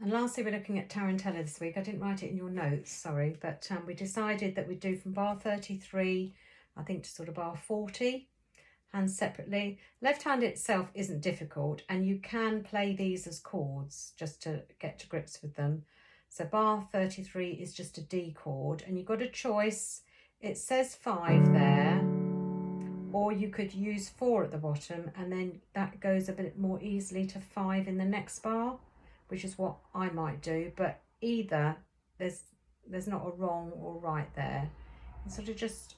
And lastly, we're looking at Tarantella this week. I didn't write it in your notes, sorry, but we decided that we'd do from bar 33, I think, to sort of bar 40, hands separately. Left hand itself isn't difficult, and you can play these as chords just to get to grips with them. So bar 33 is just a D chord, and you've got a choice. It says 5 there, or you could use 4 at the bottom, and then that goes a bit more easily to 5 in the next bar, which is what I might do. But either, there's not a wrong or right there. It's sort of just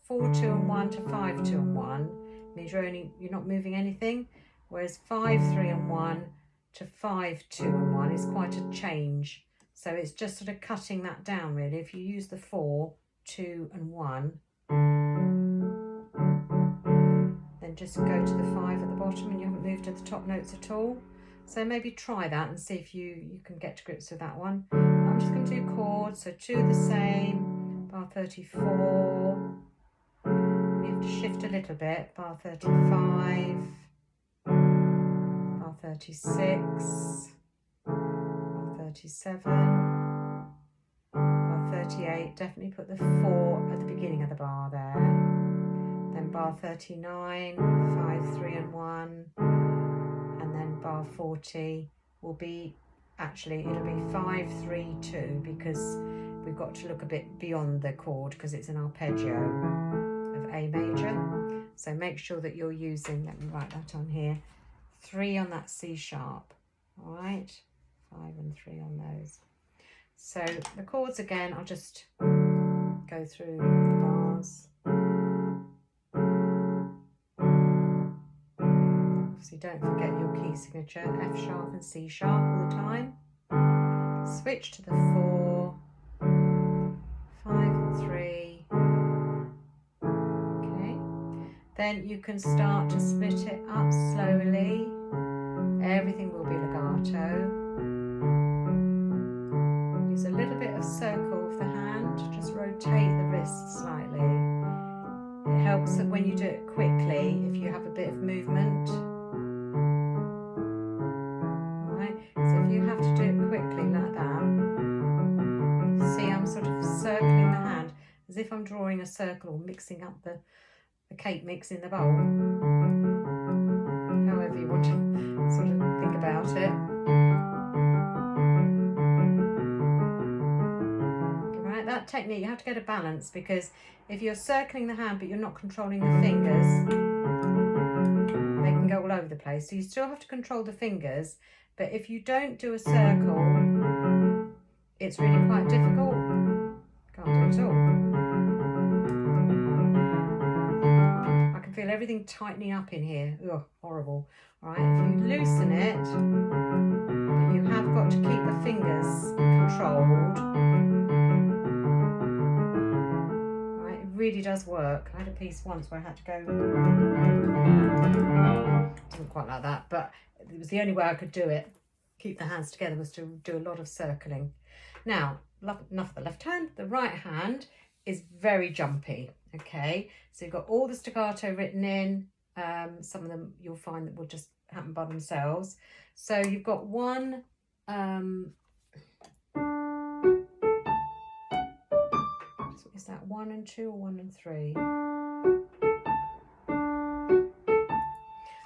4, 2 and 1 to 5, 2 and 1 means you're not moving anything, whereas 5, 3 and 1 to 5, 2 and 1 is quite a change. So it's just sort of cutting that down really. If you use the 4, 2 and 1, then just go to the 5 at the bottom and you haven't moved to the top notes at all. So maybe try that and see if you can get to grips with that one. I'm just going to do chords, so 2 the same, bar 34, you have to shift a little bit, bar 35, bar 36, bar 37, bar 38, definitely put the 4 at the beginning of the bar there, then bar 39, 5, 3 and 1, and then bar 40 will be, actually it'll be 5, 3, 2, because we've got to look a bit beyond the chord because it's an arpeggio of A major. So make sure that you're using, let me write that on here, 3 on that C sharp, all right, 5 and 3 on those. So the chords again, I'll just go through the bars. Obviously don't forget your key signature, F sharp and C sharp all the time. Switch to the 4, 5 and 3. Okay, then you can start to split it up slowly. Everything will be legato. Use a little bit of circle with the hand, just rotate the wrist slightly. It helps that when you do it quickly, if you have a bit of movement. Alright, so if you have to do it quickly like that, see I'm sort of circling the hand as if I'm drawing a circle or mixing up the cake mix in the bowl. However you want to sort of think about it. Right, that technique, you have to get a balance, because if you're circling the hand but you're not controlling the fingers, they can go all over the place. So you still have to control the fingers, but if you don't do a circle, it's really quite difficult. Can't do it at all. I can feel everything tightening up in here. Ugh, horrible. All right, if you loosen it, but you have got to keep the fingers controlled. All right, it really does work. I had a piece once where I had to go, didn't quite like that, but it was the only way I could do it. Keep the hands together was to do a lot of circling. Now, enough of the left hand. The right hand is very jumpy. Okay, so you've got all the staccato written in. Some of them you'll find that will just happen by themselves. So you've got one. Is that 1 and 2 or 1 and 3?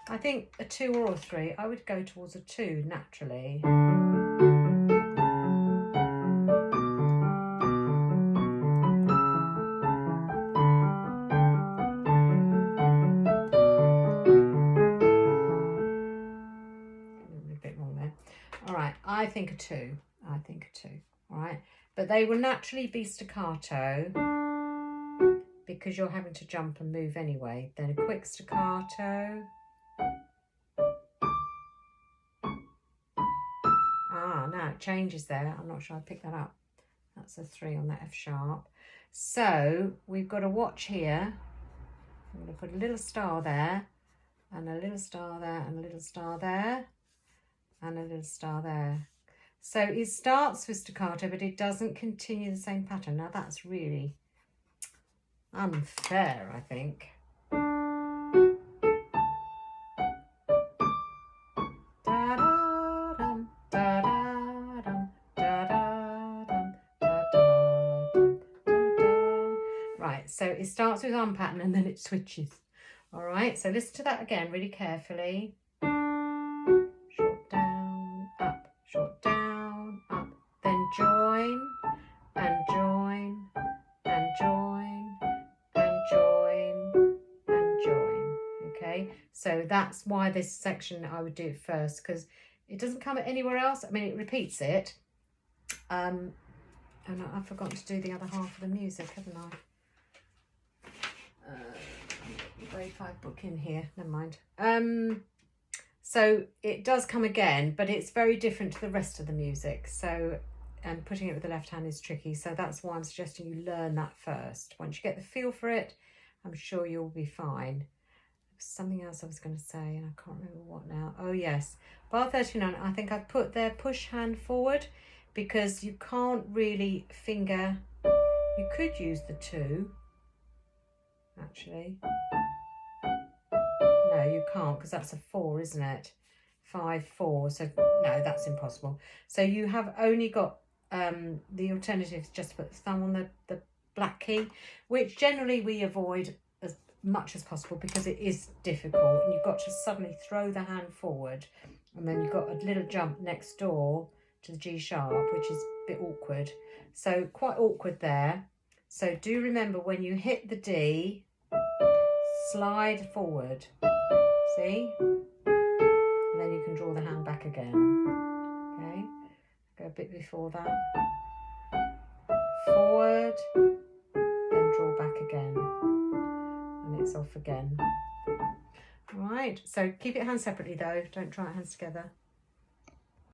I think a 2 or a 3. I would go towards a 2 naturally. A bit wrong there. All right, I think a 2. I think a 2. All right, but they will naturally be staccato because you're having to jump and move anyway. Then a quick staccato. Now it changes there. I'm not sure I picked that up. That's a 3 on that F sharp. So we've got a watch here. I'm going to put a little star there, and a little star there, and a little star there, and a little star there. So it starts with staccato, but it doesn't continue the same pattern. Now that's really unfair, I think. Da-da-dum, da-da. so it starts with arm pattern and then it switches. All right, so listen to that again really carefully. Short down, up, short down, up, then join and join and join and join and join. Okay, so that's why this section I would do it first, because it doesn't come anywhere else. I mean, it repeats it. And I've forgotten to do the other half of the music, haven't I? Grade 5 book in here, never mind. So it does come again, but it's very different to the rest of the music. So, and putting it with the left hand is tricky. So that's why I'm suggesting you learn that first. Once you get the feel for it, I'm sure you'll be fine. Something else I was going to say, and I can't remember what now. Oh yes, bar 39, I think I've put their push hand forward because you can't really finger. You could use the 2, actually. No, you can't, because that's a 4, isn't it? 5, 4, so no, that's impossible. So you have only got the alternative is just to put the thumb on the black key, which generally we avoid as much as possible because it is difficult, and you've got to suddenly throw the hand forward, and then you've got a little jump next door to the G sharp, which is a bit awkward. So quite awkward there. So do remember, when you hit the D, slide forward, see? And then you can draw the hand back again. Okay, go a bit before that. Forward, then draw back again. And it's off again. All right, so keep it hands separately though, don't try it hands together.